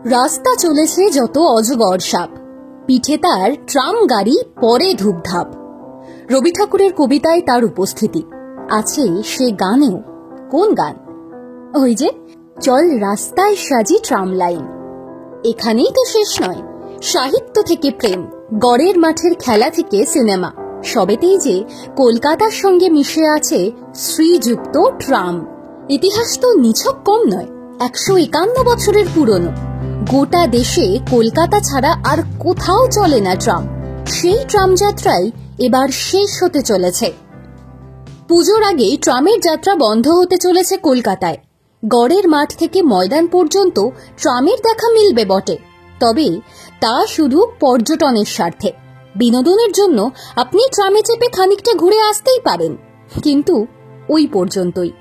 রাস্তা চলেছে যত অজগর সাপ, পিঠে তার ট্রাম গাড়ি, পরে ধূপধাপ। রবি ঠাকুরের কবিতায় তার উপস্থিতি আছে, সে গানেও। কোন গান? ওই যে চল রাস্তায় সাজি ট্রাম লাইন। এখানেই তো শেষ নয়, সাহিত্য থেকে প্রেম, গড়ের মাঠের খেলা থেকে সিনেমা, সবেতেই যে কলকাতার সঙ্গে মিশে আছে শ্রীযুক্ত ট্রাম। ইতিহাস তো নিছক কম নয়, 151 বছরের পুরনো। গোটা দেশে কলকাতা ছাড়া আর কোথাও চলে না ট্রাম। সেই ট্রাম যাত্রাই এবার শেষ হতে চলেছে। পুজোর আগে ট্রামের যাত্রা বন্ধ হতে চলেছে কলকাতায়। গড়ের মাঠ থেকে ময়দান পর্যন্ত ট্রামের দেখা মিলবে বটে, তবে তা শুধু পর্যটনের স্বার্থে। বিনোদনের জন্য আপনি ট্রামে চেপে খানিকটা ঘুরে আসতেই পারেন, কিন্তু ওই পর্যন্তই।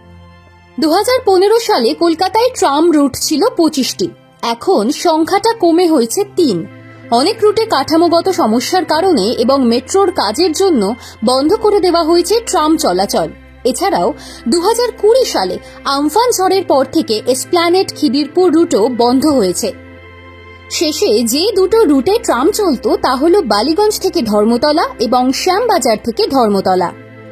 2015 সালে কলকাতায় ট্রাম রুট ছিল 25টি, এখন সংখ্যাটা কমে হয়েছে 3। অনেক রুটে কাঠামোগত সমস্যার কারণে এবং মেট্রোর কাজের জন্য বন্ধ করে দেওয়া হয়েছে ট্রাম চলাচল। এছাড়াও 2020 সালে আমফান ঝড়ের পর থেকে এসপ্ল্যানেড খিদিরপুর রুটও বন্ধ হয়েছে। শেষে যে দুটো রুটে ট্রাম চলত তা হলো বালিগঞ্জ থেকে ধর্মতলা এবং শ্যামবাজার থেকে ধর্মতলা।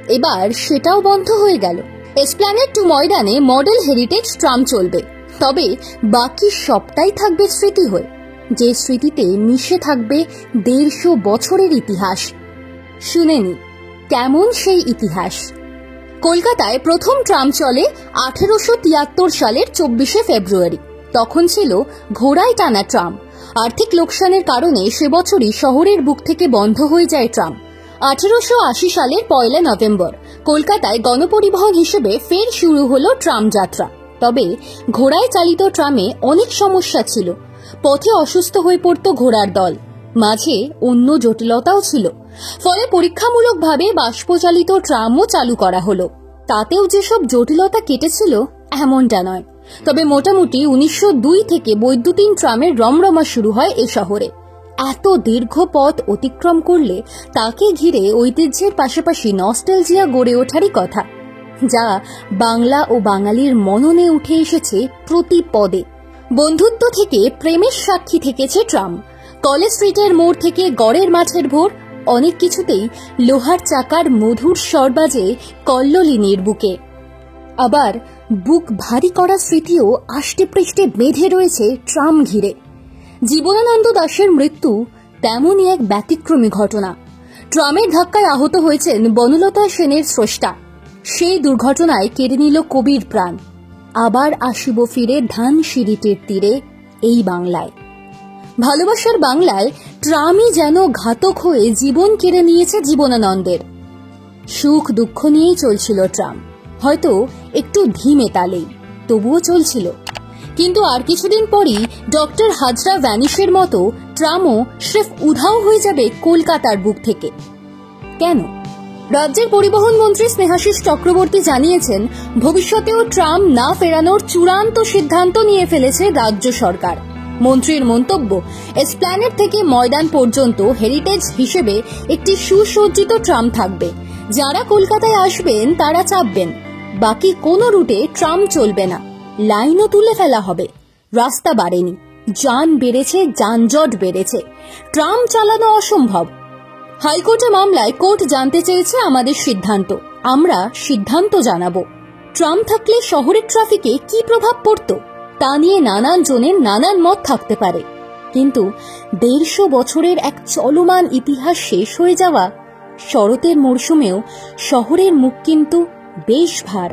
এবার সেটাও বন্ধ হয়ে গেল। এসপ্ল্যানেড টু ময়দানে মডেল হেরিটেজ ট্রাম চলবে, তবে বাকি সবটাই থাকবে স্মৃতি হয়ে, যে স্মৃতিতে মিশে থাকবে 150 বছরের ইতিহাস। শুনে নি কেমন সেই ইতিহাস। কলকাতায় প্রথম ট্রাম চলে 1873 সালের 24 ফেব্রুয়ারি। তখন ছিল ঘোড়ায় টানা ট্রাম। আর্থিক লোকসানের কারণে সে বছরই শহরের বুক থেকে বন্ধ হয়ে যায় ট্রাম। 1880 সালের 1 নভেম্বর কলকাতায় গণপরিবহন হিসেবে ফের শুরু হলো ট্রাম যাত্রা। তবে ঘোড়ায় চালিত ট্রামে অনেক সমস্যা ছিল। পথে অসুস্থ হয়ে পড়ত ঘোড়ার দল, মাঝে অন্য জটিলতাও ছিল। ফলে পরীক্ষামূলকভাবে বাষ্পচালিত ট্রামও চালু করা হলো। তাতেও যেসব জটিলতা কেটেছিল এমনটা নয়, তবে মোটামুটি 1902 থেকে বৈদ্যুতিন ট্রামের রমরমা শুরু হয় এ শহরে। এত দীর্ঘ পথ অতিক্রম করলে তাকে ঘিরে ঐতিহ্যের পাশাপাশি নস্টালজিয়া গড়ে ওঠারই কথা, যা বাংলা ও বাঙালির মননে উঠে এসেছে প্রতি পদে। বন্ধুত্ব থেকে প্রেমের সাক্ষী থেকেছে ট্রাম। কলেজ স্ট্রিটের মোড় থেকে গড়ের মাঠের ভোর, অনেক কিছুতেই লোহার চাকার মধুর স্বর বাজে কল্লোলিনীর বুকে। আবার বুক ভারী করা স্মৃতিও আষ্টে পৃষ্ঠে বেঁধে রয়েছে ট্রাম ঘিরে। জীবনানন্দ দাশের মৃত্যু তেমনই এক ব্যতিক্রমী ঘটনা। ট্রামের ধাক্কায় আহত হয়েছেন বনলতা সেনের স্রষ্টা। সেই দুর্ঘটনায় কেড়ে নিল কবির প্রাণ। আবার আসিব ফিরে ধানসিঁড়িটির তীরে এই বাংলায়। ভালোবাসার বাংলায় ট্রামই যেন ঘাতক হয়ে জীবন কেড়ে নিয়েছে জীবনানন্দের। সুখ দুঃখ নিয়েই চলছিল ট্রাম, হয়তো একটু ধীমে তালেই, তবুও চলছিল। কিন্তু আর কিছুদিন পরই ডক্টর হাজরা ভ্যানিশের মতো ট্রামও স্রেফ উধাও হয়ে যাবে কলকাতার বুক থেকে। কেন? রাজ্যের পরিবহন মন্ত্রী স্নেহাশিস চক্রবর্তী জানিয়েছেন, ভবিষ্যতেও ট্রাম না ফেরানোর চূড়ান্ত সিদ্ধান্ত নিয়ে ফেলেছে রাজ্য সরকার। মন্ত্রীর মন্তব্য, এসপ্ল্যানেড থেকে ময়দান পর্যন্ত হেরিটেজ হিসেবে একটি সুসজ্জিত ট্রাম থাকবে। যারা কলকাতায় আসবেন তারা চাপবেন, বাকি কোনো রুটে ট্রাম চলবে না। লাইনও তুলে ফেলা হবে। রাস্তা বাড়েনি, যান বেড়েছে, যানজট বেড়েছে, ট্রাম চালানো অসম্ভব। হাইকোর্টে মামলায় কোর্ট জানতে চেয়েছে আমাদের সিদ্ধান্ত। আমরা সিদ্ধান্ত জানাবো। ট্রাম থাকলে শহরের ট্রাফিকে কি প্রভাব পড়তো তা নিয়ে নানান জনের নানান মত থাকতে পারে, কিন্তু 150 বছরের এক চলমান ইতিহাস শেষ হয়ে যাওয়া, শরতের মরশুমেও শহরের মুখ কিন্তু বেশ ভার।